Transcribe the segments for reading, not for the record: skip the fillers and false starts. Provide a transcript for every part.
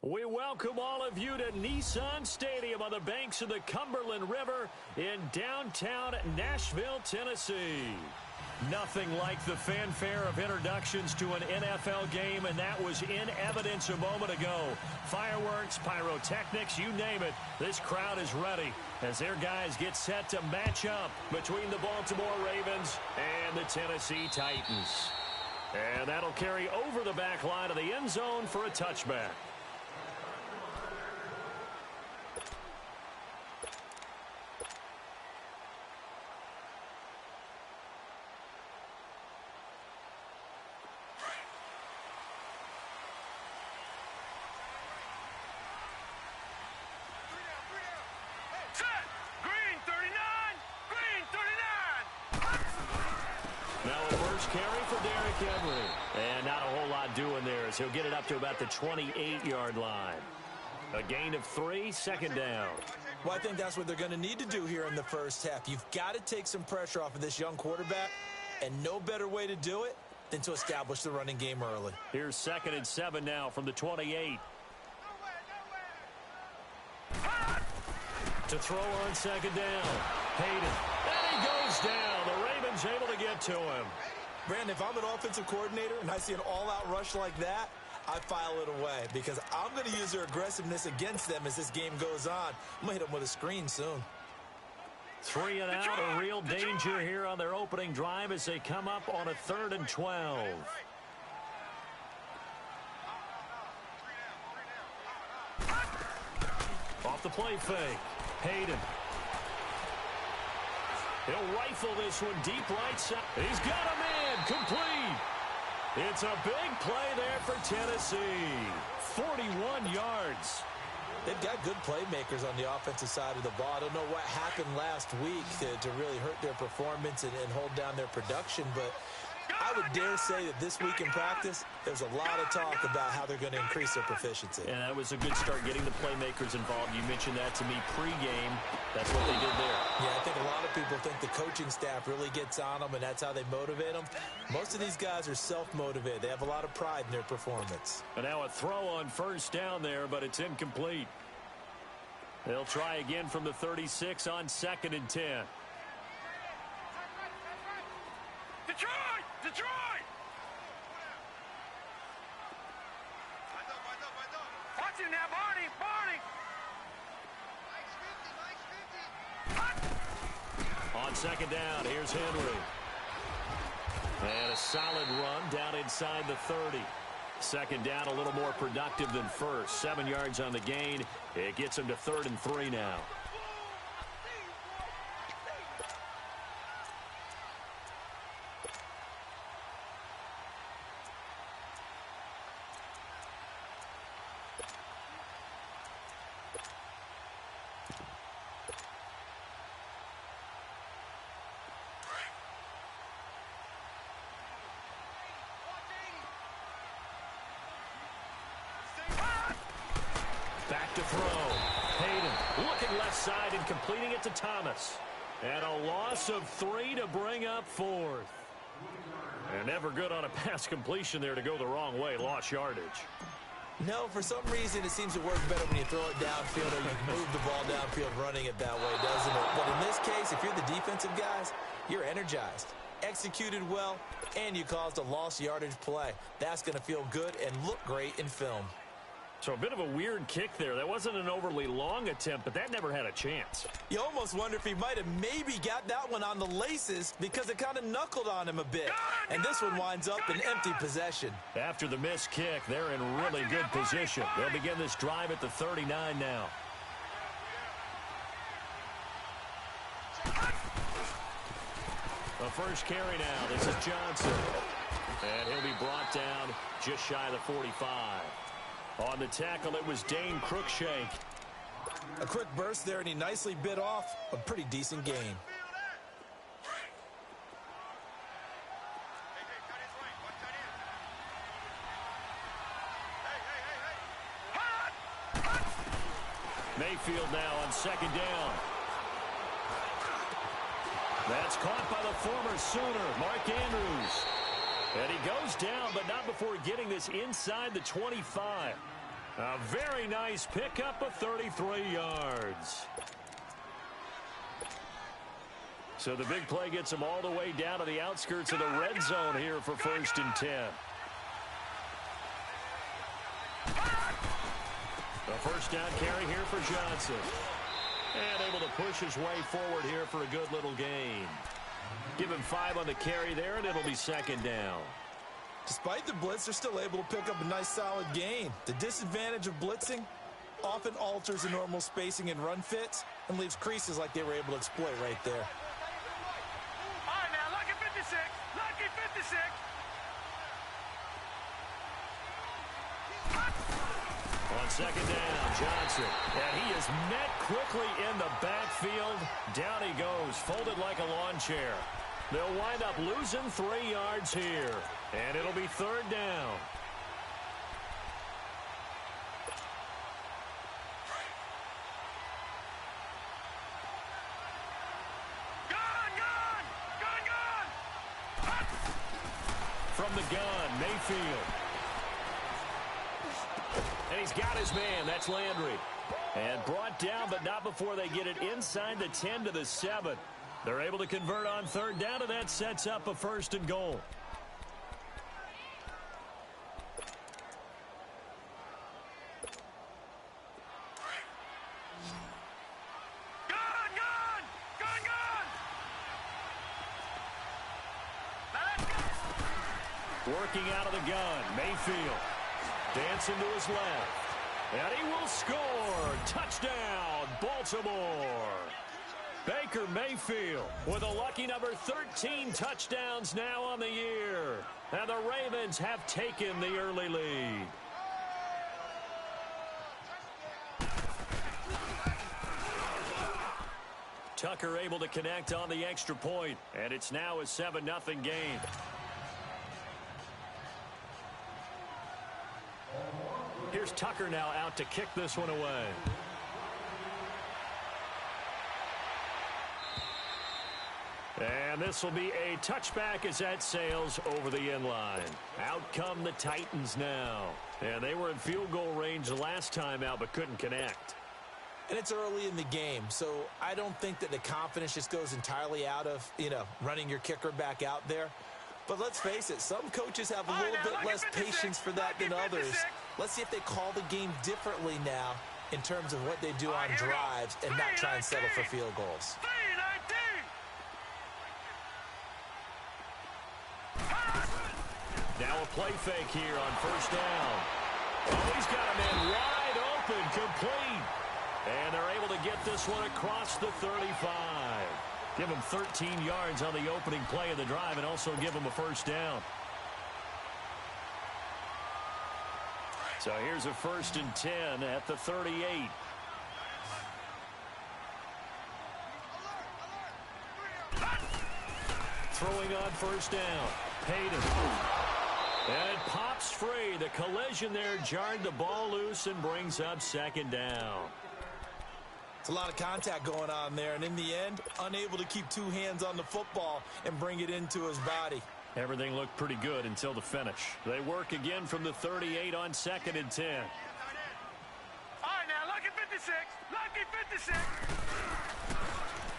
We welcome all of you to Nissan Stadium on the banks of the Cumberland River in downtown Nashville, Tennessee. Nothing like the fanfare of introductions to an NFL game, and that was in evidence a moment ago. Fireworks, pyrotechnics, you name it. This crowd is ready as their guys get set to match up between the Baltimore Ravens and the Tennessee Titans. And that'll carry over the back line of the end zone for a touchback. And not a whole lot doing there as he'll get it up to about the 28-yard line. A gain of 3, second down. Well, I think that's what they're going to need to do here in the first half. You've got to take some pressure off of this young quarterback, and no better way to do it than to establish the running game early. Here's 2nd and 7 now from the 28. To throw on 2nd down. Hayden. And he goes down. The Ravens able to get to him. Brandon, if I'm an offensive coordinator and I see an all-out rush like that, I file it away because I'm going to use their aggressiveness against them as this game goes on. I'm going to hit them with a screen soon. 3 and out, a real danger here on their opening drive as they come up on a 3rd and 12. Off the play fake. Hayden. He'll rifle this one deep right side. He's got a man complete. It's a big play there for Tennessee. 41 yards. They've got good playmakers on the offensive side of the ball. I don't know what happened last week to really hurt their performance and hold down their production, but I would dare say that this week in practice, there's a lot of talk about how they're going to increase their proficiency. And that was a good start getting the playmakers involved. You mentioned that to me pregame. That's what they did there. Yeah, I think a lot of people think the coaching staff really gets on them, and that's how they motivate them. Most of these guys are self-motivated. They have a lot of pride in their performance. And now a throw on 1st down there, but it's incomplete. They'll try again from the 36 on 2nd and 10. Detroit! Detroit! Watch it now, Barney! Barney! On 2nd down, here's Henry. And a solid run down inside the 30. 2nd down, a little more productive than 1st. 7 yards on the gain. It gets him to 3rd and 3 now. Back to throw. Hayden looking left side and completing it to Thomas. And a loss of 3 to bring up 4th. And never good on a pass completion there to go the wrong way. Lost yardage. No, for some reason it seems to work better when you throw it downfield or you move the ball downfield running it that way, doesn't it? But in this case, if you're the defensive guys, you're energized, executed well, and you caused a lost yardage play. That's going to feel good and look great in film. So a bit of a weird kick there. That wasn't an overly long attempt, but that never had a chance. You almost wonder if he might have maybe got that one on the laces because it kind of knuckled on him a bit. And this one winds up in empty possession. After the missed kick, they're in really good position. They'll begin this drive at the 39 now. The first carry now. This is Johnson. And he'll be brought down just shy of the 45. On the tackle, it was Dane Cruikshank. A quick burst there, and he nicely bit off a pretty decent gain. Mayfield now on 2nd down. That's caught by the former Sooner, Mark Andrews. And he goes down, but not before getting this inside the 25. A very nice pickup of 33 yards. So the big play gets them all the way down to the outskirts of the red zone here for 1st and 10. The first down carry here for Johnson. And able to push his way forward here for a good little gain. Give him 5 on the carry there, and it'll be 2nd down. Despite the blitz, they're still able to pick up a nice solid gain. The disadvantage of blitzing often alters the normal spacing and run fits and leaves creases like they were able to exploit right there. All right, now, lucky 56. Lucky 56. On 2nd down, Johnson. And he is met quickly in the backfield. Down he goes, folded like a lawn chair. They'll wind up losing 3 yards here. And it'll be 3rd down. From the gun, Mayfield. And he's got his man. That's Landry. And brought down, but not before they get it inside the 10 to the 7. They're able to convert on 3rd down, and that sets up a 1st and goal. Working out of the gun, Mayfield. Dancing to his left. And he will score. Touchdown, Baltimore. Baker Mayfield with a lucky number 13 touchdowns now on the year. And the Ravens have taken the early lead. Tucker able to connect on the extra point. And it's now a 7-0 game. Here's Tucker now out to kick this one away. And this will be a touchback as that sails over the end line. Out come the Titans now. And they were in field goal range the last time out but couldn't connect. And it's early in the game, so I don't think that the confidence just goes entirely out of, running your kicker back out there. But let's face it, some coaches have a little bit less patience for that than others. Let's see if they call the game differently now in terms of what they do on drives and not try and settle for field goals. Now a play fake here on 1st down. Oh, he's got a man wide open, complete. And they're able to get this one across the 35. Give him 13 yards on the opening play of the drive and also give him a 1st down. So here's a 1st and 10 at the 38. Throwing on 1st down. Hayden. And it pops free. The collision there jarred the ball loose and brings up 2nd down. It's a lot of contact going on there, and in the end, unable to keep 2 hands on the football and bring it into his body. Everything looked pretty good until the finish. They work again from the 38 on 2nd and 10. All right, now, lucky 56. Lucky 56.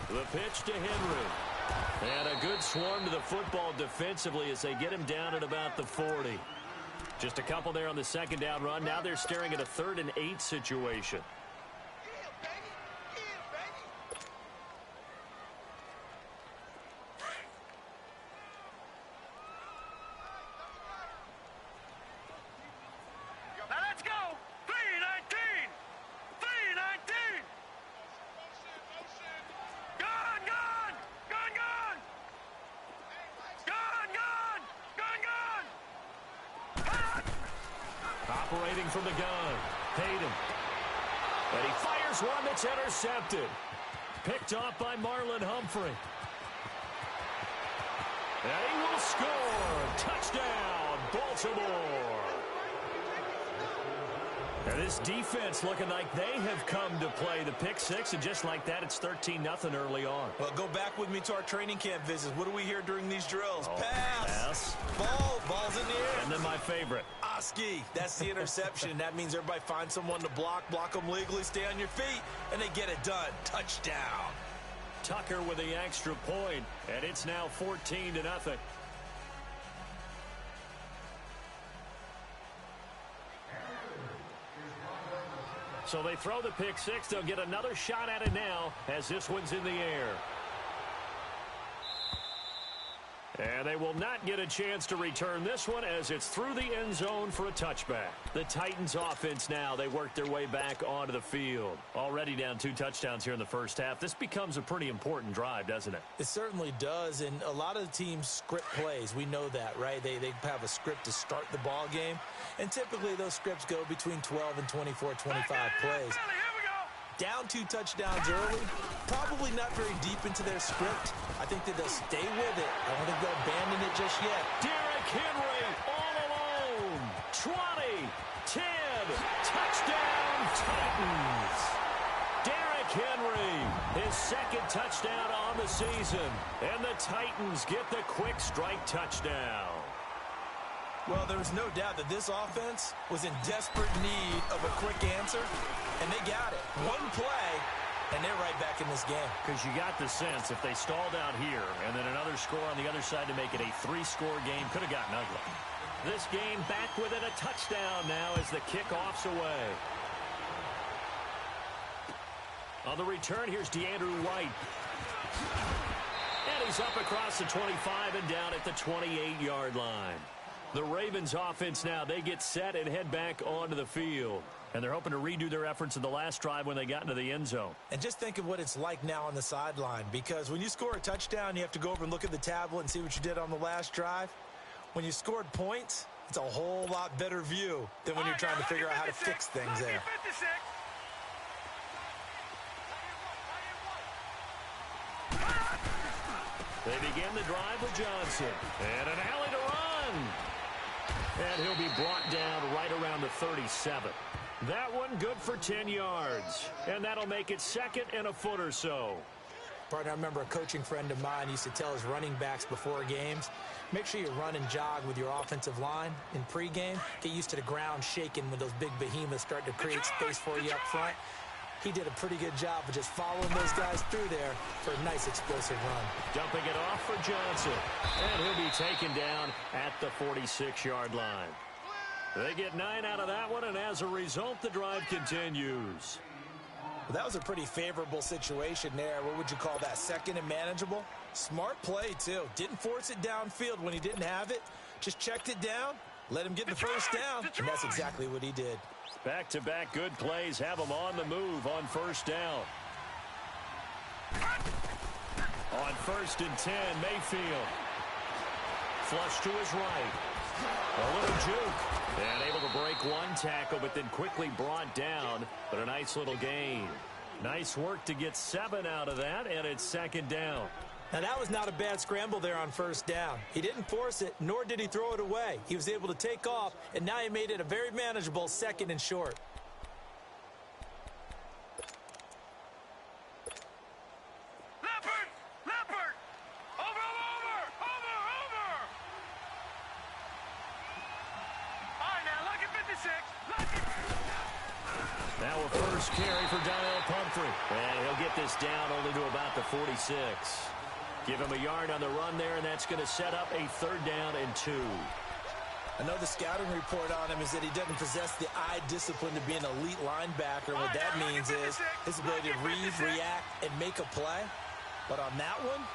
The pitch to Henry. And a good swarm to the football defensively as they get him down at about the 40. Just a couple there on the 2nd down run. Now they're staring at a 3rd and 8 situation. Operating from the gun, Hayden. And he fires one that's intercepted. Picked off by Marlon Humphrey. And he will score. Touchdown, Baltimore. And this defense looking like they have come to play. The pick 6, and just like that, it's 13-0 early on. Well, go back with me to our training camp visits. What do we hear during these drills? Oh, pass. Pass. Ball's in the air. And then my favorite. Broski. That's the interception. That means everybody finds someone to block them legally, stay on your feet, and they get it done. Touchdown. Tucker with the extra point, and it's now 14-0. So they throw the pick six. They'll get another shot at it now as this one's in the air. And they will not get a chance to return this one as it's through the end zone for a touchback. The Titans offense now, they work their way back onto the field. Already down 2 touchdowns here in the first half. This becomes a pretty important drive, doesn't it? It certainly does, and a lot of the teams script plays. We know that, right? They have a script to start the ball game, and typically those scripts go between 12 and 24, 25 plays. Down 2 touchdowns early, probably not very deep into their script. I think that they'll stay with it. I don't think they'll abandon it just yet. Derrick Henry all alone. 20, 10, touchdown Titans. Derrick Henry, his second touchdown on the season. And the Titans get the quick strike touchdown. Well, there was no doubt that this offense was in desperate need of a quick answer, and they got it. One play, and they're right back in this game. Because you got the sense if they stalled out here and then another score on the other side to make it a 3-score game, could have gotten ugly. This game back within a touchdown now as the kickoff's away. On the return, here's DeAndrew White. And he's up across the 25 and down at the 28-yard line. The Ravens offense now, they get set and head back onto the field. And they're hoping to redo their efforts in the last drive when they got into the end zone. And just think of what it's like now on the sideline, because when you score a touchdown, you have to go over and look at the tablet and see what you did on the last drive. When you scored points, it's a whole lot better view than when you're trying to figure out how to fix things there. They begin the drive with Johnson. And an alley to run. And he'll be brought down right around the 37. That one good for 10 yards. And that'll make it second and a foot or so. Partner, I remember a coaching friend of mine used to tell his running backs before games, make sure you run and jog with your offensive line in pregame. Get used to the ground shaking when those big behemoths start to create space for you up front. He did a pretty good job of just following those guys through there for a nice explosive run. Dumping it off for Johnson. And he'll be taken down at the 46-yard line. They get 9 out of that one, and as a result, the drive continues. Well, that was a pretty favorable situation there. What would you call that? Second and manageable? Smart play, too. Didn't force it downfield when he didn't have it. Just checked it down, let him get the first down, and that's exactly what he did. Back-to-back good plays have them on the move on first down. On 1st and 10, Mayfield. Flush to his right. A little juke. And able to break one tackle, but then quickly brought down. But a nice little gain. Nice work to get 7 out of that, and it's second down. Now, that was not a bad scramble there on first down. He didn't force it, nor did he throw it away. He was able to take off, and now he made it a very manageable second and short. Leopard! Over! All right, now, look at 56. Now a first carry for Donnell Pumphrey. And he'll get this down only to about the 46. Give him a yard on the run there, and that's going to set up a 3rd down and 2. I know the scouting report on him is that he doesn't possess the eye discipline to be an elite linebacker. What that means is his ability to read, react, and make a play. But on that one,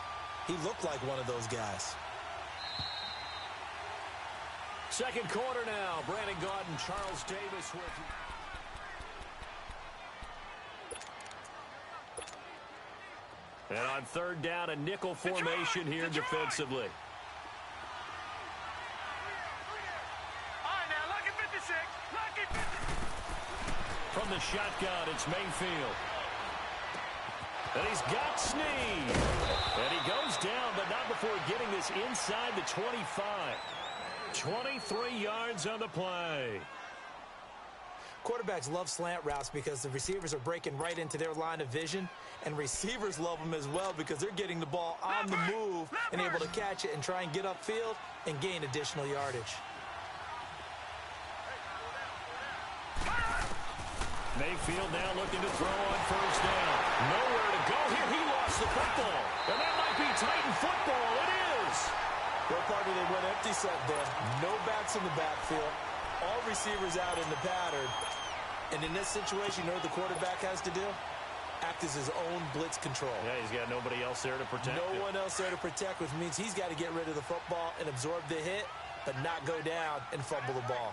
he looked like one of those guys. Second quarter now. Brandon Gaudin, Charles Davis with you. And on 3rd down, a nickel formation here defensively. All right, now, look at 56. From the shotgun, it's Mayfield. And he's got Snead. And he goes down, but not before getting this inside the 25. 23 yards on the play. Quarterbacks love slant routes because the receivers are breaking right into their line of vision, and receivers love them as well because they're getting the ball on the move and able to catch it and try and get upfield and gain additional yardage. Mayfield now looking to throw on first down. Nowhere to go here. He lost the football. And that might be Titan football. It is. What part did they went empty set then? No backs in the backfield. All receivers out in the pattern. And in this situation, you know what the quarterback has to do? Act as his own blitz control. Yeah, he's got nobody else there to protect him. No one else there to protect, which means he's got to get rid of the football and absorb the hit, but not go down and fumble the ball.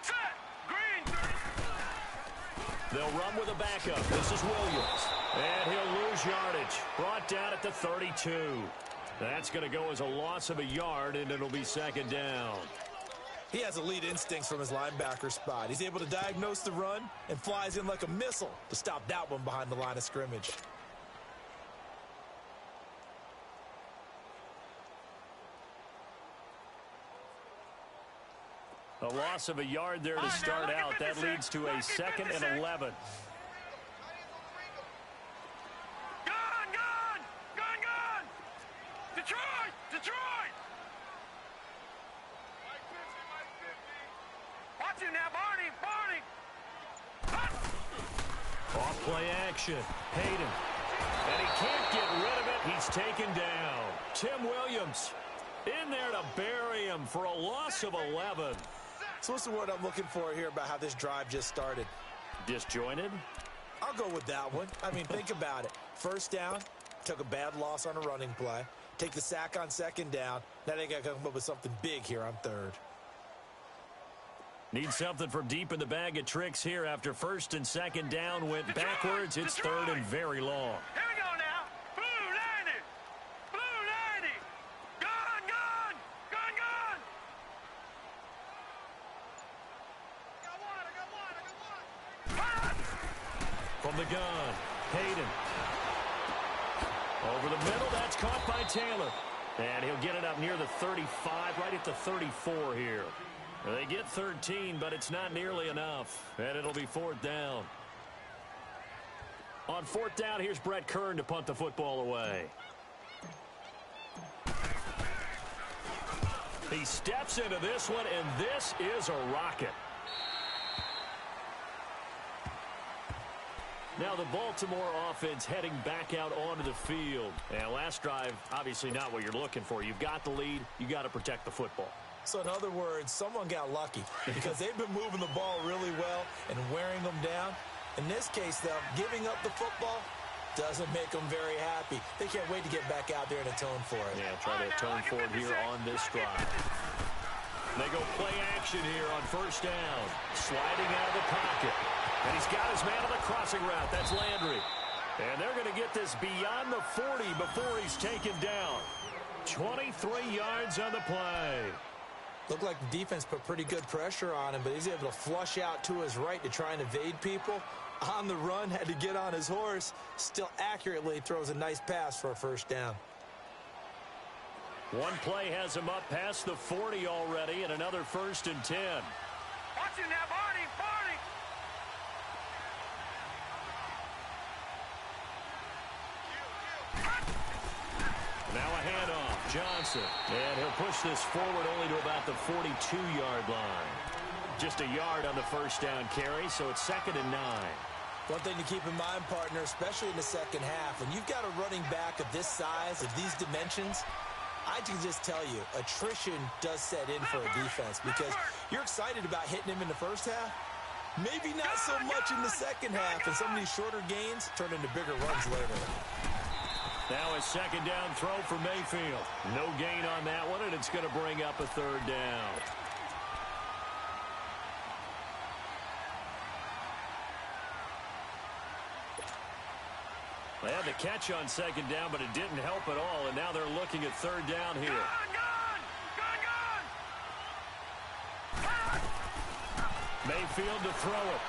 Set. Green. They'll run with a backup. This is Williams. And he'll lose yardage. Brought down at the 32. That's going to go as a loss of a yard, and it'll be second down. He has elite instincts from his linebacker spot. He's able to diagnose the run and flies in like a missile to stop that one behind the line of scrimmage. A loss of a yard there to start out. That leads to a 2nd and 11. Gone. Detroit. Watch him now, Barney. Off play action. Hayden. And he can't get rid of it. He's taken down. Tim Williams in there to bury him for a loss of 11. So what's the word I'm looking for here about how this drive just started? Disjointed? I'll go with that one. I mean, think about it. First down, took a bad loss on a running play. Take the sack on second down. Now they got to come up with something big here on third. Need something from deep in the bag of tricks here after first and second down went backwards. It's third and very long. Here we go now. Blue 90. Gone. I got one. From the gun, Hayden. Over the middle, that's caught by Taylor. And he'll get it up near the 35, right at the 34 here. They get 13, but it's not nearly enough. And it'll be fourth down. On fourth down, here's Brett Kern to punt the football away. He steps into this one, and this is a rocket. Now the Baltimore offense heading back out onto the field. And last drive, obviously not what you're looking for. You've got the lead. You got to protect the football. So in other words, someone got lucky because they've been moving the ball really well and wearing them down. In this case, though, giving up the football doesn't make them very happy. They can't wait to get back out there and atone for it. Yeah, try to atone for it here on this drive. They go play action here on first down. Sliding out of the pocket. And he's got his man on the crossing route. That's Landry. And they're going to get this beyond the 40 before he's taken down. 23 yards on the play. Looked like the defense put pretty good pressure on him, but he's able to flush out to his right to try and evade people. On the run, had to get on his horse. Still accurately throws a nice pass for a first down. One play has him up past the 40 already, and another 1st and 10. Watch him now, Barney. Now a handoff, Johnson. And he'll push this forward only to about the 42-yard line. Just a yard on the first down carry, so it's 2nd and 9. One thing to keep in mind, partner, especially in the second half, when you've got a running back of this size, of these dimensions, I can just tell you, attrition does set in for a defense because you're excited about hitting him in the first half. Maybe not so much in the second half, and some of these shorter gains turn into bigger runs later. Now a second down throw for Mayfield. No gain on that one, and it's going to bring up a third down. They had the catch on second down, but it didn't help at all, and now they're looking at third down here. Gone. Mayfield to throw it.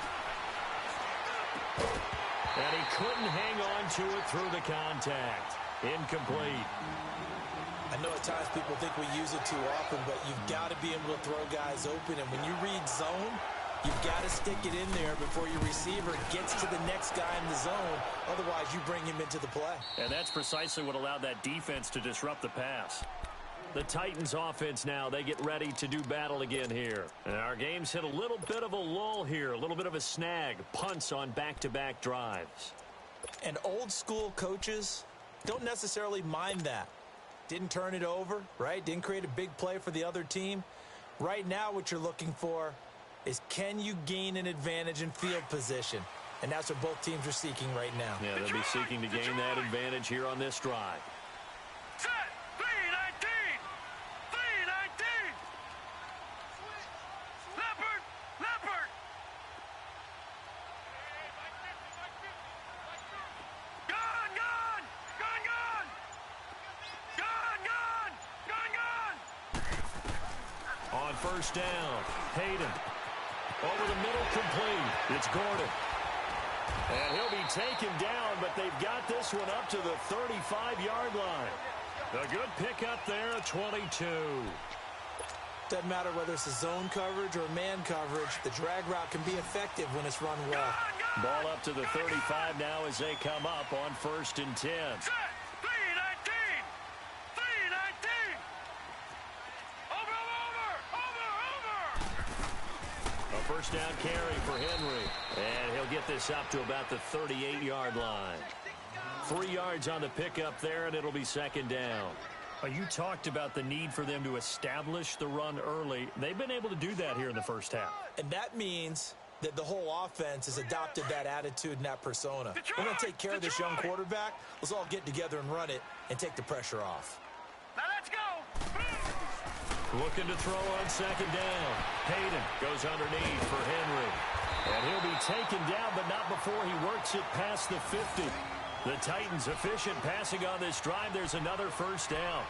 And he couldn't hang on to it through the contact. Incomplete. I know at times people think we use it too often, but you've got to be able to throw guys open. And when you read zone, you've got to stick it in there before your receiver gets to the next guy in the zone. Otherwise, you bring him into the play. And that's precisely what allowed that defense to disrupt the pass. The Titans offense now, they get ready to do battle again here. And our game's hit a little bit of a lull here, a little bit of a snag. Punts on back-to-back drives. And old school coaches don't necessarily mind that. Didn't turn it over, right? Didn't create a big play for the other team. Right now what you're looking for is, can you gain an advantage in field position? And that's what both teams are seeking right now. Yeah, they'll be seeking to gain that advantage here on this drive. Set. 319. 319. Leopard. Leopard. Gun, gun. Gun, gun. Gun, gun. Gun, gun. On first down, Hayden. Over the middle, complete. It's Gordon. And he'll be taken down, but they've got this one up to the 35-yard line. A good pickup there, 22. Doesn't matter whether it's a zone coverage or man coverage. The drag route can be effective when it's run well. Ball up to the 35 now as they come up on 1st and 10. Set. 319. 319. Over, over, over, over. A first down carry for Henry. And he'll get this up to about the 38-yard line. 3 yards on the pickup there, and it'll be 2nd down. You talked about the need for them to establish the run early. They've been able to do that here in the first half. And that means that the whole offense has adopted that attitude and that persona. We're going to take care of this young quarterback. Let's all get together and run it and take the pressure off. Now let's go. Looking to throw on 2nd down. Hayden goes underneath for Henry. And he'll be taken down, but not before he works it past the 50. The Titans efficient passing on this drive. There's another first down.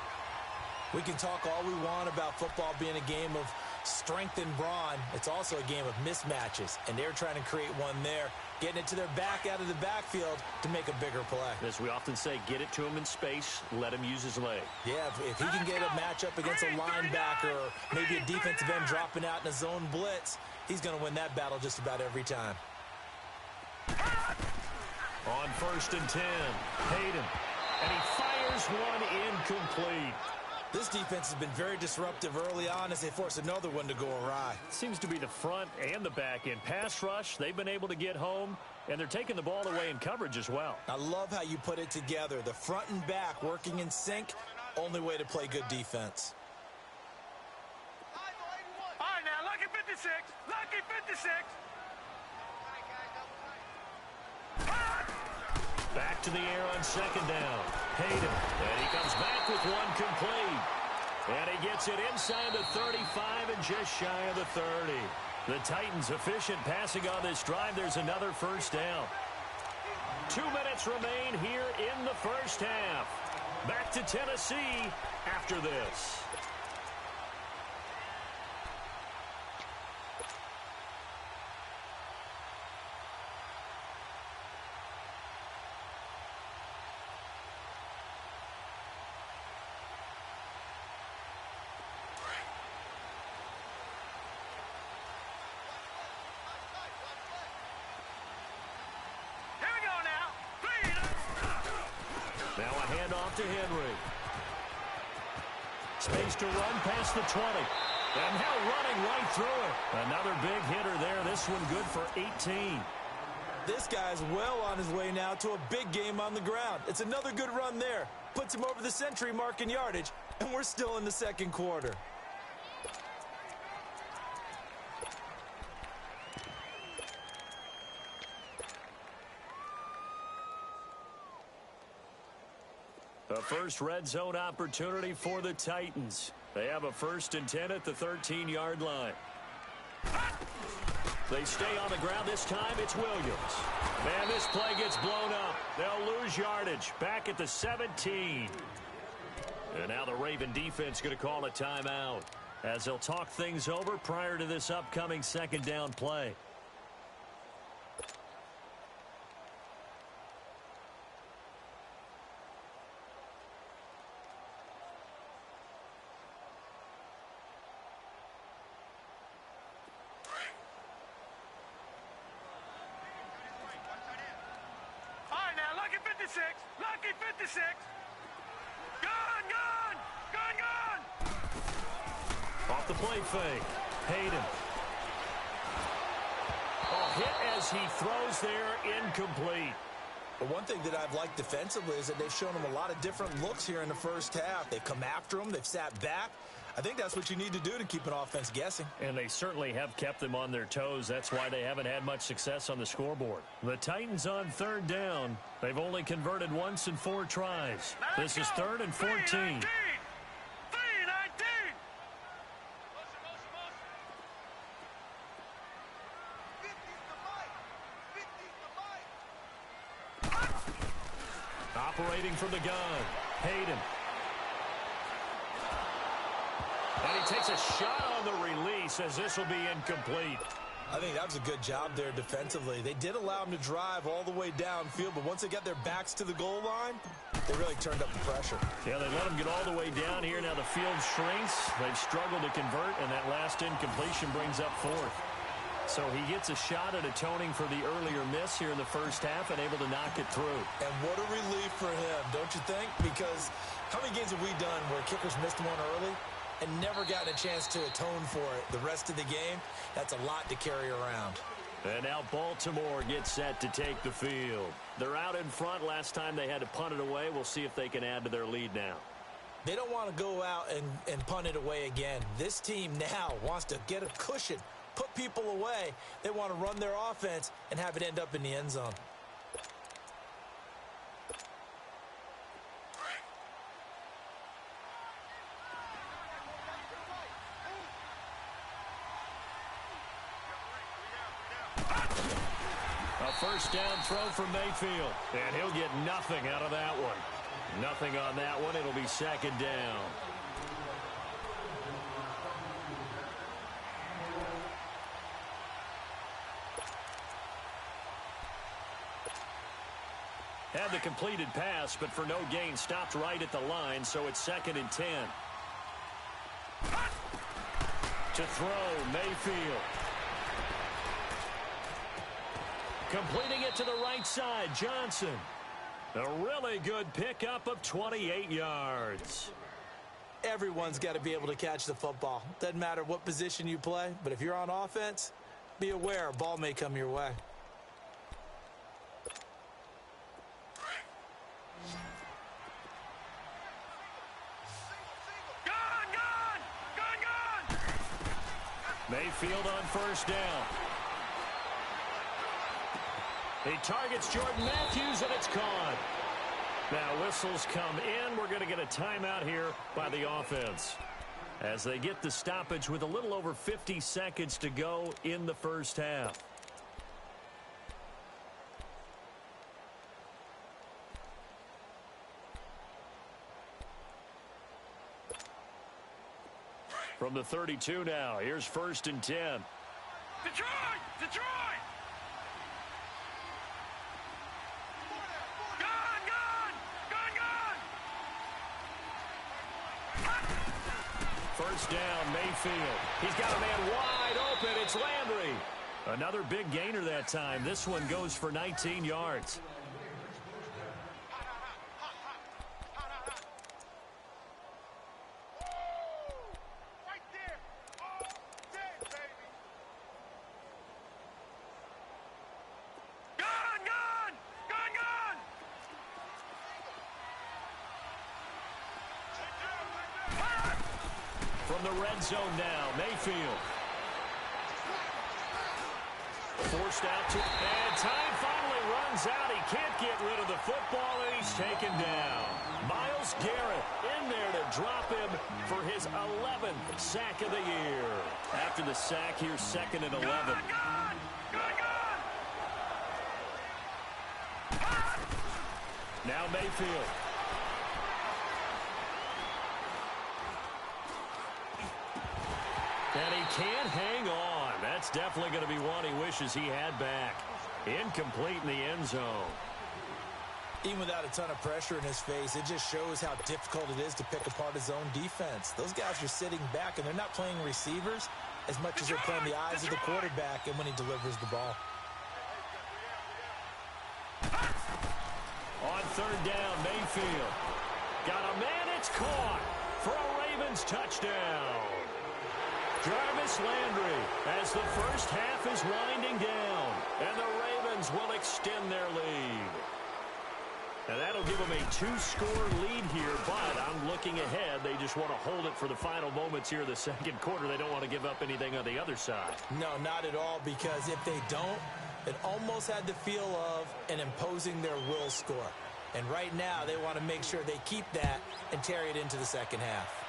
We can talk all we want about football being a game of strength and brawn. It's also a game of mismatches, and they're trying to create one there, getting it to their back out of the backfield to make a bigger play. As we often say, get it to him in space, let him use his leg. Yeah, if he can get a matchup against a linebacker or maybe a defensive end dropping out in a zone blitz, he's going to win that battle just about every time. On 1st and 10, Hayden. And he fires one incomplete. This defense has been very disruptive early on as they force another one to go awry. Seems to be the front and the back end. Pass rush, they've been able to get home, and they're taking the ball away in coverage as well. I love how you put it together. The front and back working in sync, only way to play good defense. All right, now, lucky 56. Lucky 56. Back to the air on 2nd down. Hayden. And he comes back with one complete. And he gets it inside the 35 and just shy of the 30. The Titans efficient passing on this drive. There's another first down. 2 minutes remain here in the first half. Back to Tennessee after this. To Henry. Space to run past the 20. And now running right through it. Another big hitter there. This one good for 18. This guy's well on his way now to a big game on the ground. It's another good run there. Puts him over the century mark in yardage, and we're still in the 2nd quarter. A first red zone opportunity for the Titans. They have a 1st and 10 at the 13-yard line. They stay on the ground this time. It's Williams. Man, this play gets blown up. They'll lose yardage. Back at the 17. And now the Raven defense going to call a timeout as they'll talk things over prior to this upcoming 2nd down play. Lucky 56. Gun, gun. Gun, gun. off the play fake. Hayden. Hit as he throws there, incomplete. But one thing that I've liked defensively is that they've shown him a lot of different looks here in the first half. They've come after him. They've sat back. I think that's what you need to do to keep an offense guessing. And they certainly have kept them on their toes. That's why they haven't had much success on the scoreboard. The Titans on third down. They've only converted once in 4 tries. This is 3rd and 14. Operating from the gun, Hayden. And he takes a shot on the release as this will be incomplete. I think that was a good job there defensively. They did allow him to drive all the way downfield, but once they got their backs to the goal line, they really turned up the pressure. Yeah, they let him get all the way down here. Now the field shrinks. They've struggled to convert, and that last incompletion brings up 4th. So he gets a shot at atoning for the earlier miss here in the first half and able to knock it through. And what a relief for him, don't you think? Because how many games have we done where kickers missed one early and never gotten a chance to atone for it the rest of the game? That's a lot to carry around. And now Baltimore gets set to take the field. They're out in front. Last time they had to punt it away. We'll see if they can add to their lead now. They don't want to go out and punt it away again. This team now wants to get a cushion, put people away. They want to run their offense and have it end up in the end zone. A first down throw from Mayfield, and he'll get nothing out of that one. Nothing on that one. It'll be 2nd down. Had the completed pass, but for no gain, stopped right at the line, so it's 2nd and 10. To throw, Mayfield. Completing it to the right side, Johnson. A really good pickup of 28 yards. Everyone's got to be able to catch the football. Doesn't matter what position you play, but if you're on offense, be aware a ball may come your way. Mayfield on first down. He targets Jordan Matthews, and it's caught. Now whistles come in. We're going to get a timeout here by the offense as they get the stoppage with a little over 50 seconds to go in the first half. From the 32 now, here's 1st and 10. Detroit! Detroit! First down, Mayfield. He's got a man wide open. It's Landry. Another big gainer that time. This one goes for 19 yards. From the red zone now, Mayfield. Forced out to, and time finally runs out. He can't get rid of the football, and he's taken down. Myles Garrett in there to drop him for his 11th sack of the year. After the sack, here's 2nd and 11. Now Mayfield. And he can't hang on. That's definitely going to be one he wishes he had back. Incomplete in the end zone. Even without a ton of pressure in his face, it just shows how difficult it is to pick apart his own defense. Those guys are sitting back, and they're not playing receivers as much as they're playing the eyes of the quarterback and when he delivers the ball. On third down, Mayfield. Got a man, it's caught for a Ravens touchdown. Jarvis Landry as the first half is winding down, and the Ravens will extend their lead. And that'll give them a 2-score lead here, but I'm looking ahead. They just want to hold it for the final moments here of the second quarter. They don't want to give up anything on the other side. No, not at all, because if they don't, it almost had the feel of an imposing their will score. And right now, they want to make sure they keep that and carry it into the second half.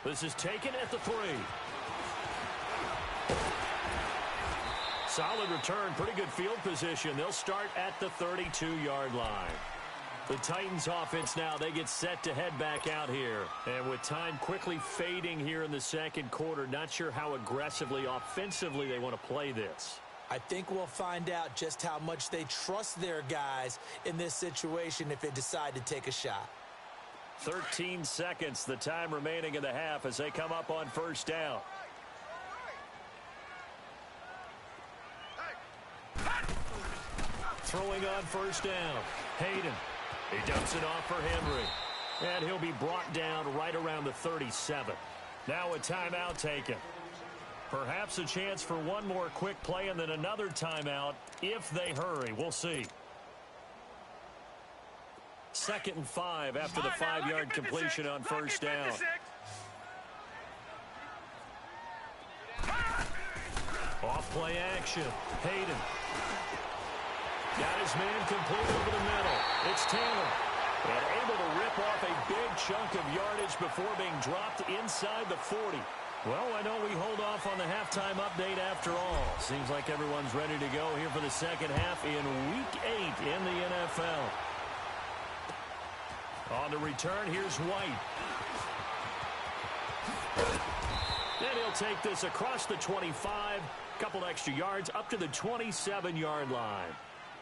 This is taken at the 3. Solid return, pretty good field position. They'll start at the 32-yard line. The Titans offense now, they get set to head back out here. And with time quickly fading here in the second quarter, not sure how aggressively, offensively they want to play this. I think we'll find out just how much they trust their guys in this situation if they decide to take a shot. 13 seconds, the time remaining in the half as they come up on first down. Throwing on first down. Hayden. He dumps it off for Henry. And he'll be brought down right around the 37. Now a timeout taken. Perhaps a chance for one more quick play and then another timeout if they hurry. We'll see. 2nd and 5 after the 5-yard completion on first down. Off play action. Hayden. Got his man complete over the middle. It's Taylor. And able to rip off a big chunk of yardage before being dropped inside the 40. Well, I know we hold off on the halftime update after all. Seems like everyone's ready to go here for the second half in Week 8 in the NFL. On the return, here's White. And he'll take this across the 25. Couple extra yards up to the 27-yard line.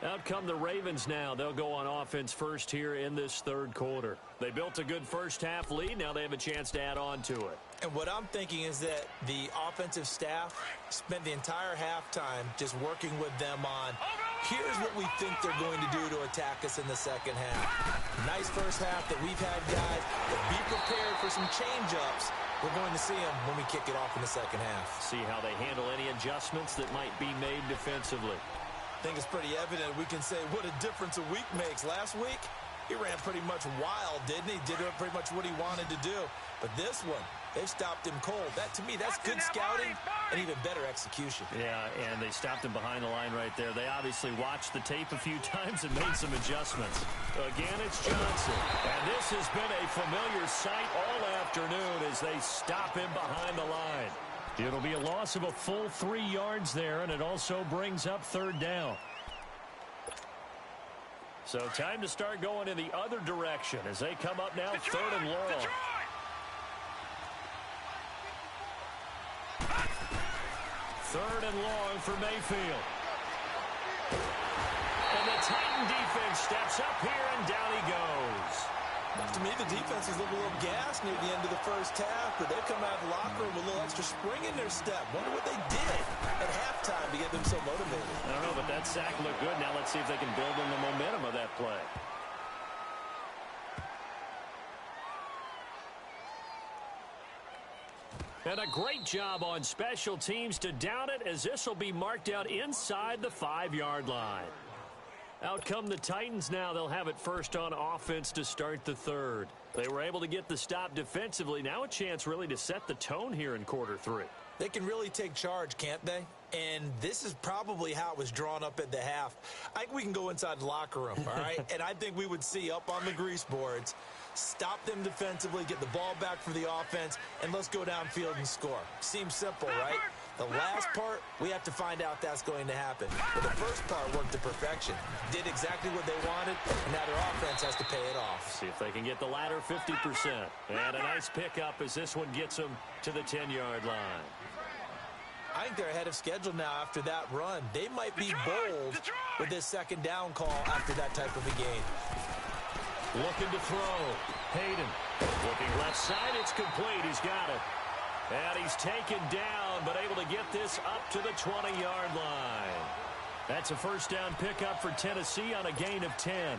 Out come the Ravens now. They'll go on offense first here in this third quarter. They built a good first half lead. Now they have a chance to add on to it. And what I'm thinking is that the offensive staff spent the entire halftime just working with them on, here's what we think they're going to do to attack us in the second half. Nice first half that we've had, guys, but be prepared for some change-ups. We're going to see them when we kick it off in the second half. See how they handle any adjustments that might be made defensively. I think it's pretty evident we can say what a difference a week makes. Last week, he ran pretty much wild, didn't he? Did pretty much what he wanted to do. But this one, they've stopped him cold. That, to me, that's good scouting and even better execution. Yeah, and they stopped him behind the line right there. They obviously watched the tape a few times and made some adjustments. Again, it's Johnson. And this has been a familiar sight all afternoon as they stop him behind the line. It'll be a loss of a full 3 yards there, and it also brings up third down. So time to start going in the other direction as they come up now, Detroit, 3rd and long. Detroit. 3rd and long for Mayfield. And the Titan defense steps up here, and down he goes. To me, the defense was a little gassed near the end of the first half, but they come out of the locker room with a little extra spring in their step. Wonder what they did at halftime to get them so motivated. I don't know, but that sack looked good. Now let's see if they can build on the momentum of that play. And a great job on special teams to down it, as this will be marked out inside the 5-yard line. Out come the Titans now. They'll have it first on offense to start the third. They were able to get the stop defensively. Now a chance really to set the tone here in quarter 3. They can really take charge, can't they? And this is probably how it was drawn up at the half. I think we can go inside the locker room, all right? And I think we would see up on the grease boards, stop them defensively, get the ball back for the offense, and let's go downfield and score. Seems simple, right? The last part, we have to find out that's going to happen. But the first part worked to perfection. Did exactly what they wanted, and now their offense has to pay it off. See if they can get the latter 50%. And a nice pickup as this one gets them to the 10-yard line. I think they're ahead of schedule now after that run. They might be bold with this second down call after that type of a game. Looking to throw. Hayden. Looking left side. It's complete. He's got it. And he's taken down, but able to get this up to the 20-yard line. That's a first down pickup for Tennessee on a gain of 10.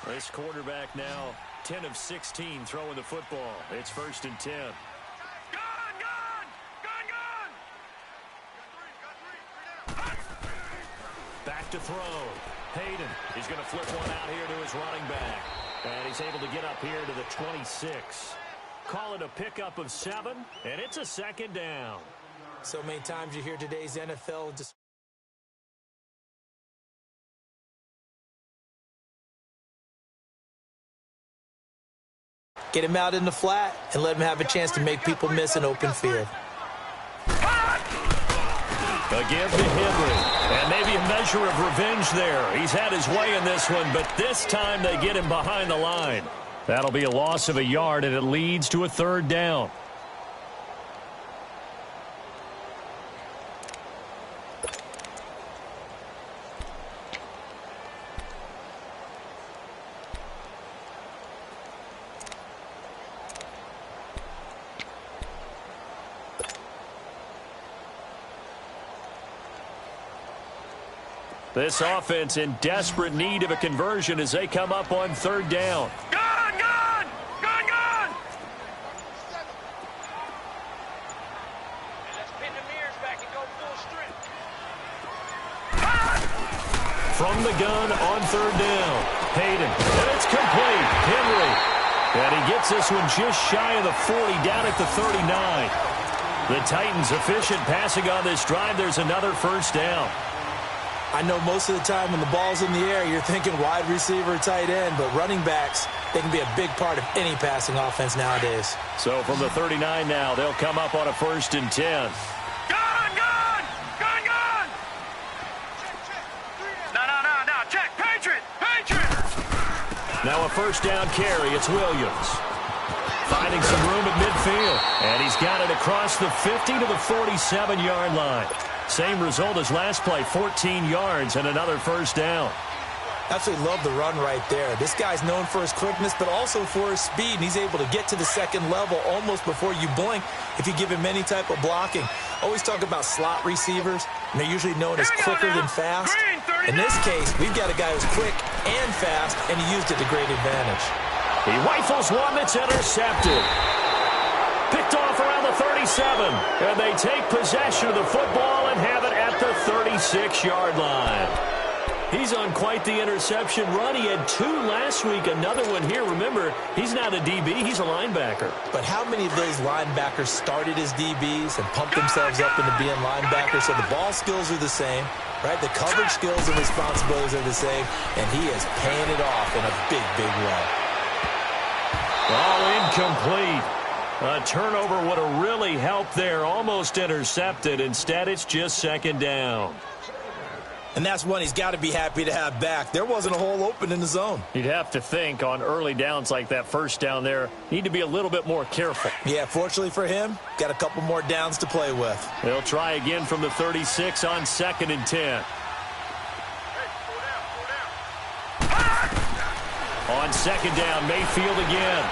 This quarterback now 10 of 16 throwing the football. It's 1st and 10. Back to throw. Hayden, he's going to flip one out here to his running back. And he's able to get up here to the 26. Call it a pickup of 7, and it's a 2nd down. So many times you hear today's NFL just... Get him out in the flat and let him have a chance to make people miss an open field. Again to Henry, and maybe a measure of revenge there. He's had his way in this one, but this time they get him behind the line. That'll be a loss of a yard, and it leads to a 3rd down. This offense in desperate need of a conversion as they come up on 3rd down. Gun! Gun! Gun! Gun! Let's pin the mirrors back and go full strength. From the gun on 3rd down. Hayden, and it's complete. Henry, and he gets this one just shy of the 40, down at the 39. The Titans efficient passing on this drive. There's another 1st down. I know most of the time when the ball's in the air, you're thinking wide receiver, tight end, but running backs, they can be a big part of any passing offense nowadays. So from the 39 now, they'll come up on a 1st and 10. Gun! Gun! Gun! Gun! No. Check. Patriot! Patriot! Now a 1st down carry. It's Williams. Finding some room at midfield. And he's got it across the 50 to the 47-yard line. Same result as last play, 14 yards and another 1st down. Absolutely love the run right there. This guy's known for his quickness, but also for his speed, and he's able to get to the 2nd level almost before you blink if you give him any type of blocking. Always talk about slot receivers, and they're usually known as quicker than fast. In this case, we've got a guy who's quick and fast, and he used it to great advantage. He rifles one that's intercepted. Picked off around the 37, and they take possession of the football and have it at the 36-yard line. He's on quite the interception run. He had 2 last week, another one here. Remember, he's not a DB, he's a linebacker. But how many of those linebackers started as DBs and pumped themselves up into being linebackers? So the ball skills are the same, right? The coverage skills and responsibilities are the same, and he is paying it off in a big, big way. All incomplete. A turnover would have really helped there. Almost intercepted. Instead, it's just 2nd down. And that's one he's got to be happy to have back. There wasn't a hole open in the zone. You'd have to think on early downs like that 1st down there, need to be a little bit more careful. Yeah, fortunately for him, got a couple more downs to play with. They'll try again from the 36 on 2nd and 10. On 2nd down, Mayfield again.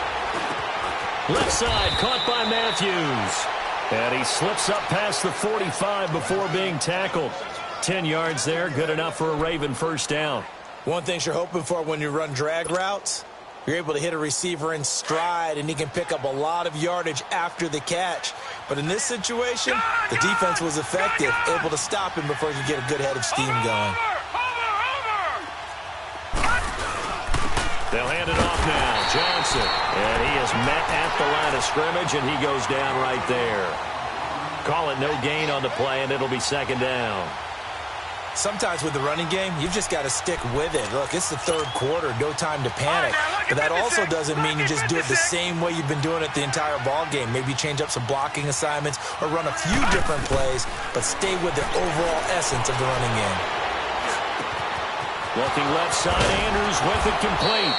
Left side, caught by Matthews. And he slips up past the 45 before being tackled. 10 yards there, good enough for a Raven 1st down. One thing you're hoping for when you run drag routes, you're able to hit a receiver in stride, and he can pick up a lot of yardage after the catch. But in this situation, the defense was effective, able to stop him before he could get a good head of steam going. They'll hand it off now. Johnson. And he is met at the line of scrimmage, and he goes down right there. Call it no gain on the play, and it'll be 2nd down. Sometimes with the running game, you've just got to stick with it. Look, it's the 3rd quarter, no time to panic. But that also doesn't mean you just do it the same way you've been doing it the entire ball game. Maybe change up some blocking assignments or run a few different plays, but stay with the overall essence of the running game. Looking left side, Andrews with it complete.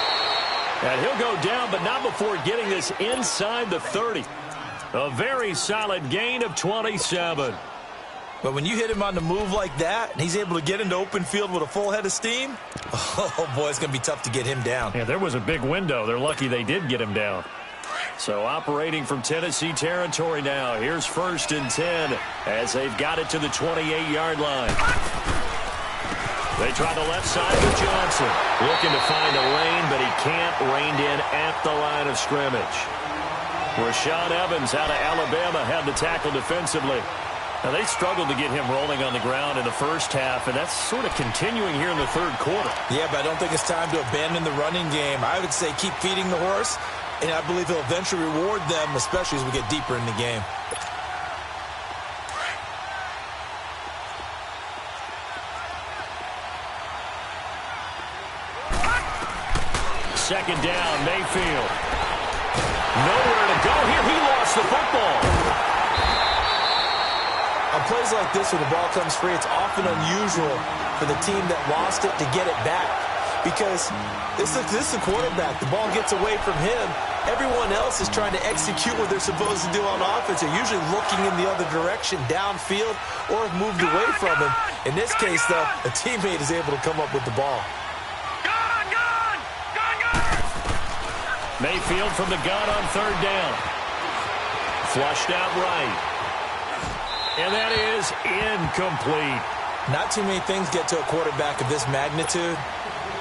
And he'll go down, but not before getting this inside the 30. A very solid gain of 27. But when you hit him on the move like that, and he's able to get into open field with a full head of steam, oh, boy, it's going to be tough to get him down. Yeah, there was a big window. They're lucky they did get him down. So operating from Tennessee territory now. Here's 1st and 10 as they've got it to the 28-yard line. They try the left side with Johnson. Looking to find a lane, but he can't reined in at the line of scrimmage. Rashaan Evans out of Alabama had the tackle defensively. Now, they struggled to get him rolling on the ground in the first half, and that's sort of continuing here in the third quarter. Yeah, but I don't think it's time to abandon the running game. I would say keep feeding the horse, and I believe he'll eventually reward them, especially as we get deeper in the game. Second down, Mayfield. Nowhere to go here. He lost the football. On plays like this where the ball comes free, it's often unusual for the team that lost it to get it back. Because this is the quarterback. The ball gets away from him. Everyone else is trying to execute what they're supposed to do on offense. They're usually looking in the other direction, downfield, or have moved away from him. In this case, though, a teammate is able to come up with the ball. Mayfield from the gun on third down. Flushed out right. And that is incomplete. Not too many things get to a quarterback of this magnitude,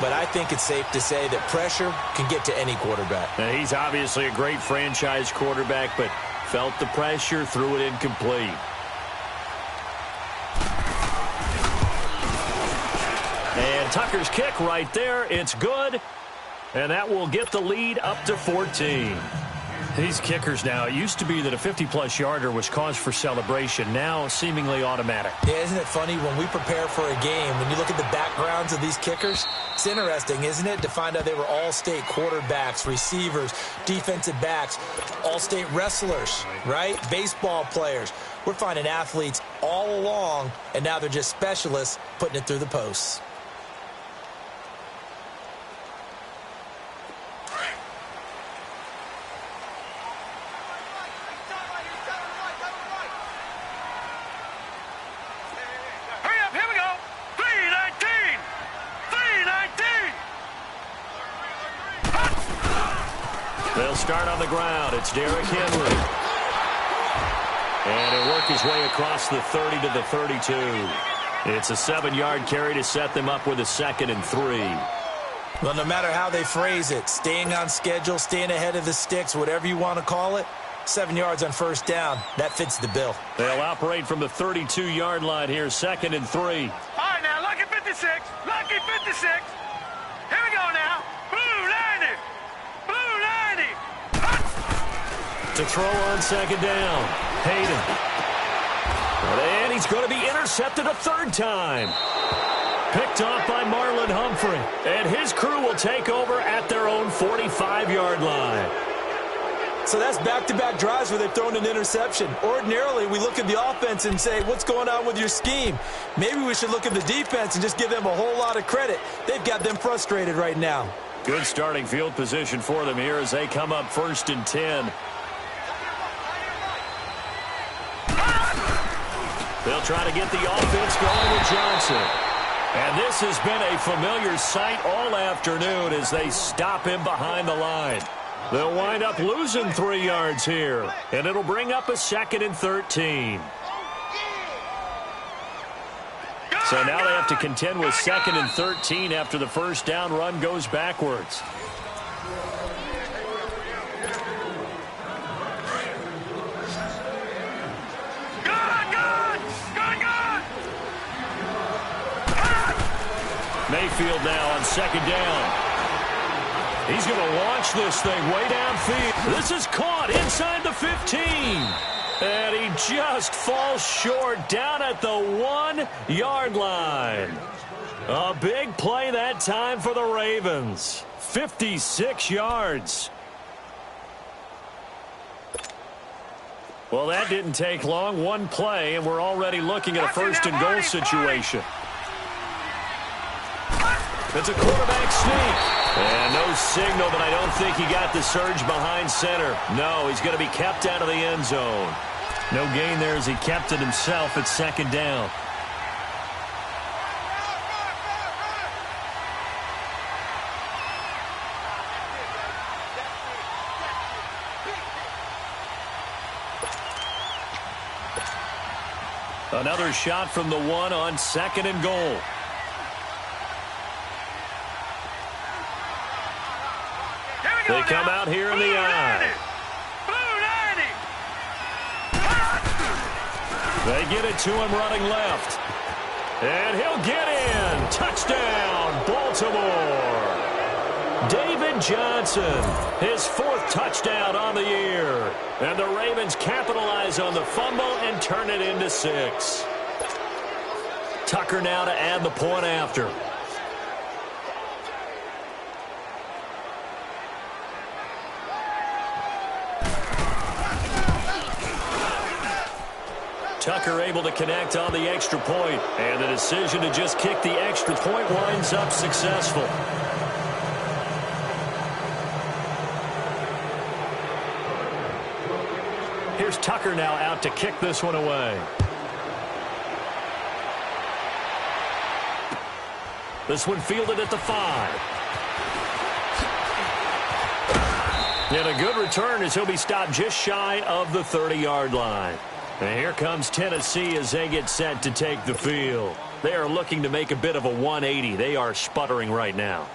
but I think it's safe to say that pressure can get to any quarterback. Now, he's obviously a great franchise quarterback, but felt the pressure, threw it incomplete. And Tucker's kick right there. It's good. And that will get the lead up to 14. These kickers now, it used to be that a 50-plus yarder was cause for celebration. Now, seemingly automatic. Yeah, isn't it funny when we prepare for a game, when you look at the backgrounds of these kickers, it's interesting, isn't it, to find out they were all-state quarterbacks, receivers, defensive backs, all-state wrestlers, right? Baseball players. We're finding athletes all along, and now they're just specialists putting it through the posts. They'll start on the ground. It's Derrick Henry. And he'll work his way across the 30 to the 32. It's a 7-yard carry to set them up with a 2nd and 3. Well, no matter how they phrase it, staying on schedule, staying ahead of the sticks, whatever you want to call it, 7 yards on first down, that fits the bill. They'll operate from the 32-yard line here, 2nd and 3. All right, now, lucky 56. Lucky 56. Here we go now. Blue 90. Blue 90. To throw on 2nd down. Hayden. And he's going to be intercepted a 3rd time. Picked off by Marlon Humphrey. And his crew will take over at their own 45-yard line. So that's back-to-back drives where they've thrown an interception. Ordinarily, we look at the offense and say, what's going on with your scheme? Maybe we should look at the defense and just give them a whole lot of credit. They've got them frustrated right now. Good starting field position for them here as they come up 1st and 10. They'll try to get the offense going with Johnson. And this has been a familiar sight all afternoon as they stop him behind the line. They'll wind up losing 3 yards here, and it'll bring up a 2nd and 13. So now they have to contend with 2nd and 13 after the first down run goes backwards. Mayfield now on 2nd down. He's going to launch this thing way downfield. This is caught inside the 15. And he just falls short down at the 1-yard line. A big play that time for the Ravens. 56 yards. Well, that didn't take long. One play, and we're already looking at a 1st and goal situation. It's a quarterback sneak. And no signal, but I don't think he got the surge behind center. No, he's going to be kept out of the end zone. No gain there as he kept it himself at 2nd down. Another shot from the 1 on 2nd and goal. They come out here in the eye. They get it to him running left. And he'll get in. Touchdown, Baltimore. David Johnson, his 4th touchdown on the year. And the Ravens capitalize on the fumble and turn it into 6. Tucker now to add the point after. Tucker able to connect on the extra point, and the decision to just kick the extra point winds up successful. Here's Tucker now out to kick this one away. This one fielded at the 5. And a good return as he'll be stopped just shy of the 30-yard line. And here comes Tennessee as they get set to take the field. They are looking to make a bit of a 180. They are sputtering right now.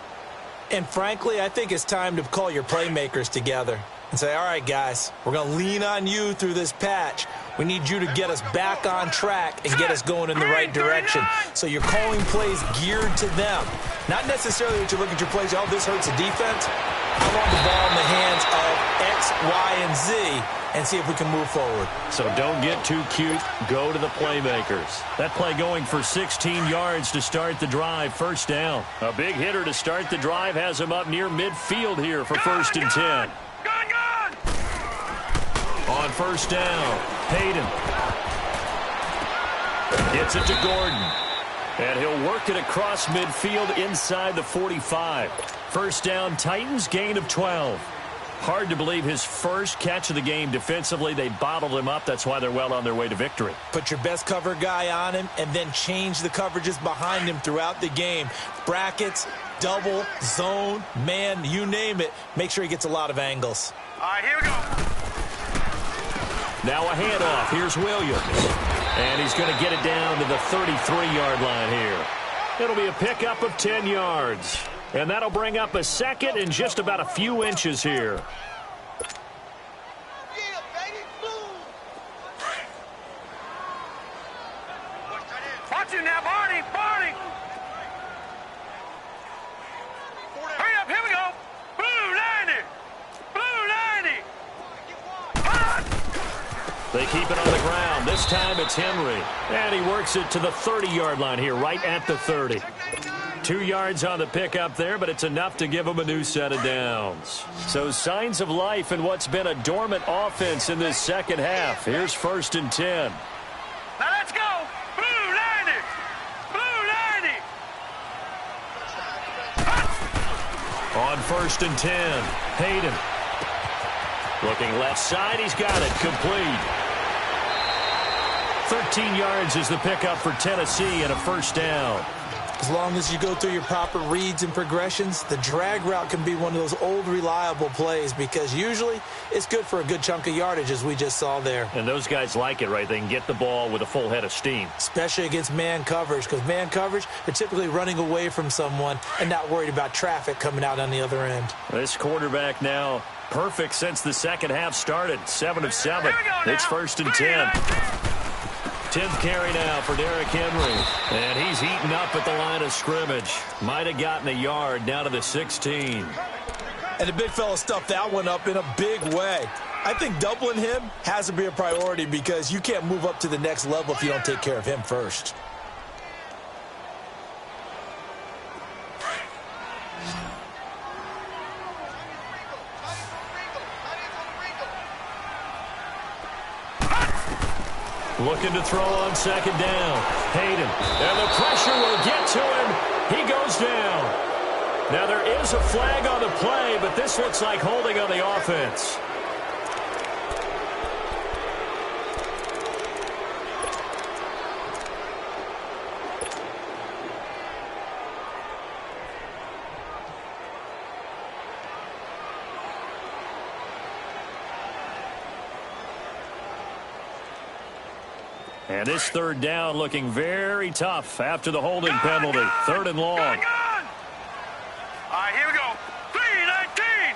And frankly, I think it's time to call your playmakers together and say, all right, guys, we're going to lean on you through this patch. We need you to get us back on track and get us going in the right direction. So you're calling plays geared to them. Not necessarily that you look at your plays, oh, this hurts the defense. I want the ball in the hands of X, Y, and Z and see if we can move forward. So don't get too cute. Go to the playmakers. That play going for 16 yards to start the drive. First down. A big hitter to start the drive has him up near midfield here for 1st and 10. On first down, Hayden. Gets it to Gordon. And he'll work it across midfield inside the 45. First down, Titans, gain of 12. Hard to believe his first catch of the game defensively. They bottled him up. That's why they're well on their way to victory. Put your best cover guy on him and then change the coverages behind him throughout the game. Brackets, double, zone, man, you name it. Make sure he gets a lot of angles. All right, here we go. Now a handoff. Here's Williams. And he's going to get it down to the 33-yard line here. It'll be a pickup of 10 yards. And that'll bring up a second and just about a few inches here. Watch it now, Barney. Hurry up, here we go. Blue 90. They keep it on the ground. This time it's Henry. And he works it to the 30-yard line here, right at the 30. 2 yards on the pickup there, but it's enough to give them a new set of downs. So signs of life in what's been a dormant offense in this second half. Here's 1st and 10. Now let's go. Blue 90. On 1st and 10, Hayden. Looking left side, he's got it, complete. 13 yards is the pickup for Tennessee and a first down. As long as you go through your proper reads and progressions, the drag route can be one of those old reliable plays because usually it's good for a good chunk of yardage as we just saw there. And those guys like it, right? They can get the ball with a full head of steam. Especially against man coverage because man coverage, they're typically running away from someone and not worried about traffic coming out on the other end. This quarterback now perfect since the second half started. 7 of 7. It's 1st and 10. 10th carry now for Derrick Henry. And he's eaten up at the line of scrimmage. Might have gotten a yard down to the 16. And the big fella stuffed that one up in a big way. I think doubling him has to be a priority because you can't move up to the next level if you don't take care of him first. Looking to throw on second down. Hayden. And the pressure will get to him. He goes down. Now there is a flag on the play, but this looks like holding on the offense. And this third down looking very tough after the holding penalty. 3rd and long. All right, here we go. 3-19.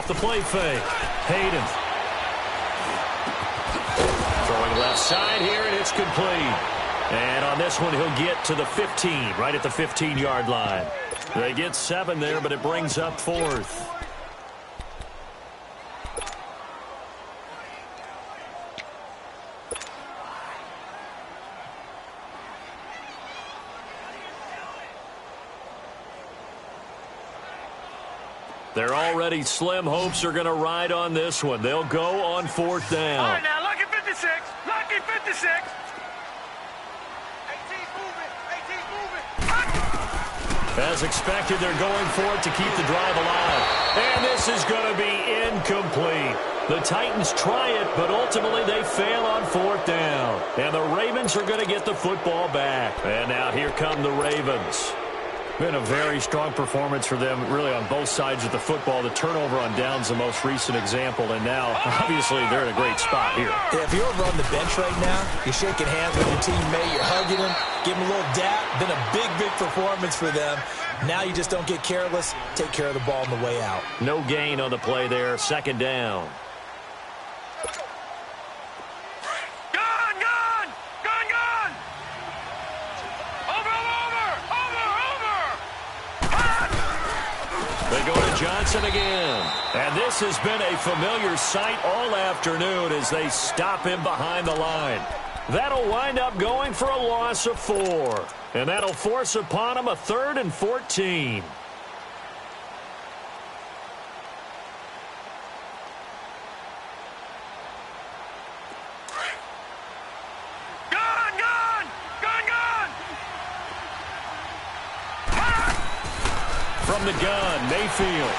off the play fake. Hayden. Throwing left side here, and it's complete. And on this one, he'll get to the 15, right at the 15-yard line. They get 7 there, but it brings up 4th. They're already slim hopes are going to ride on this one. They'll go on 4th down. All right, now, lucky 56. Lucky 56. 18's moving. As expected, they're going for it to keep the drive alive. And this is going to be incomplete. The Titans try it, but ultimately they fail on 4th down. And the Ravens are going to get the football back. And now here come the Ravens. Been a very strong performance for them, really, on both sides of the football. The turnover on downs the most recent example, and now, obviously, they're in a great spot here. Yeah, if you're over on the bench right now, you're shaking hands with your teammate, you're hugging him, give him a little dap. Been a big, big performance for them. Now you just don't get careless. Take care of the ball on the way out. No gain on the play there, 2nd down. Johnson again. And this has been a familiar sight all afternoon as they stop him behind the line. That'll wind up going for a loss of 4. And that'll force upon him a 3rd and 14. From the gun, Mayfield.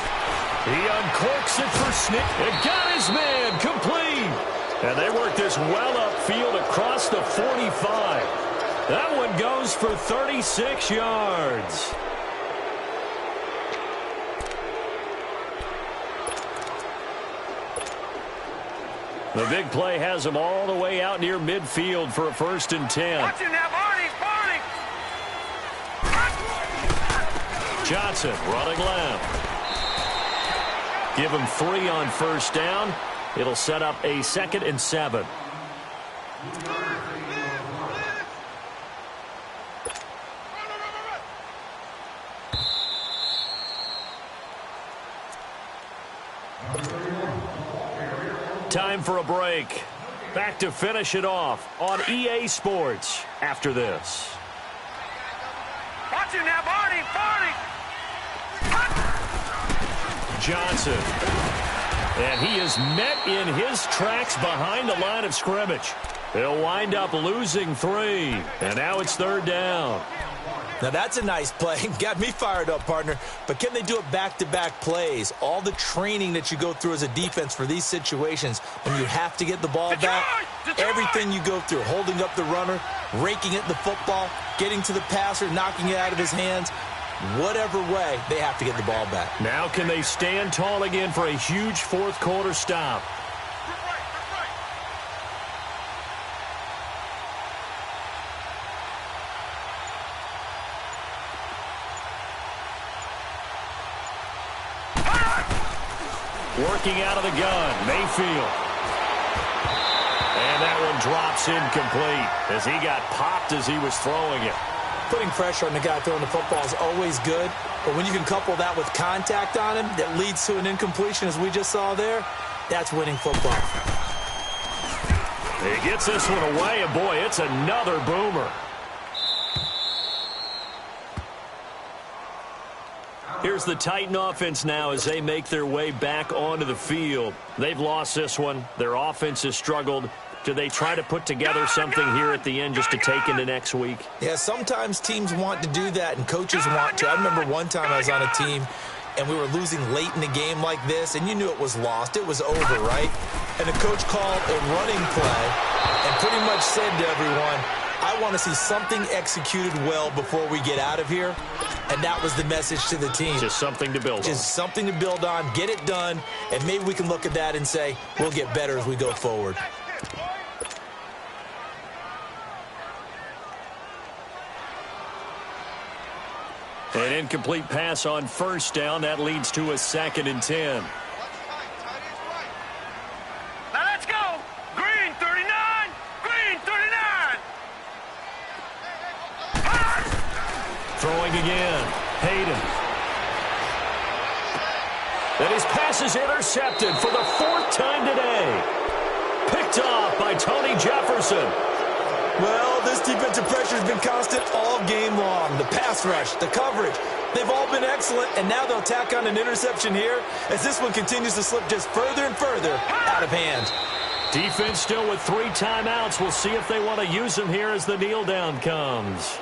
He uncorks it for Snick. It got his man complete. And they work this well upfield across the 45. That one goes for 36 yards. The big play has him all the way out near midfield for a 1st and 10. Watch him now, Barney. Johnson running left. Give him 3 on 1st down. It'll set up a 2nd and 7. Time for a break. Back to finish it off on EA Sports after this. Watch him now, Barney. Johnson. And he is met in his tracks behind the line of scrimmage. They'll wind up losing 3. And now it's 3rd down. Now that's a nice play. Got me fired up, partner. But can they do it back-to-back plays? All the training that you go through as a defense for these situations, when you have to get the ball back, everything you go through, holding up the runner, raking at the football, getting to the passer, knocking it out of his hands, whatever way, they have to get the ball back. Now can they stand tall again for a huge 4th quarter stop? Working out of the gun, Mayfield. And that one drops incomplete as he got popped as he was throwing it. Putting pressure on the guy throwing the football is always good, but when you can couple that with contact on him that leads to an incompletion, as we just saw there, that's winning football. He gets this one away, and boy, it's another boomer. Here's the Titan offense now as they make their way back onto the field. They've lost this one. Their offense has struggled. Do they try to put together something here at the end just to take into next week? Yeah, sometimes teams want to do that and coaches want to. I remember one time I was on a team and we were losing late in the game like this, and you knew it was lost. It was over, right? And the coach called a running play and pretty much said to everyone, I want to see something executed well before we get out of here. And that was the message to the team. Just something to build on. Just something to build on, get it done, and maybe we can look at that and say, we'll get better as we go forward. An incomplete pass on 1st down. That leads to a 2nd and 10. again. Hayden. And his pass is intercepted for the 4th time today. Picked off by Tony Jefferson. Well, this defensive pressure has been constant all game long. The pass rush, the coverage, they've all been excellent, and now they'll tack on an interception here as this one continues to slip just further and further out of hand. Defense still with 3 timeouts. We'll see if they want to use them here as the kneel down comes.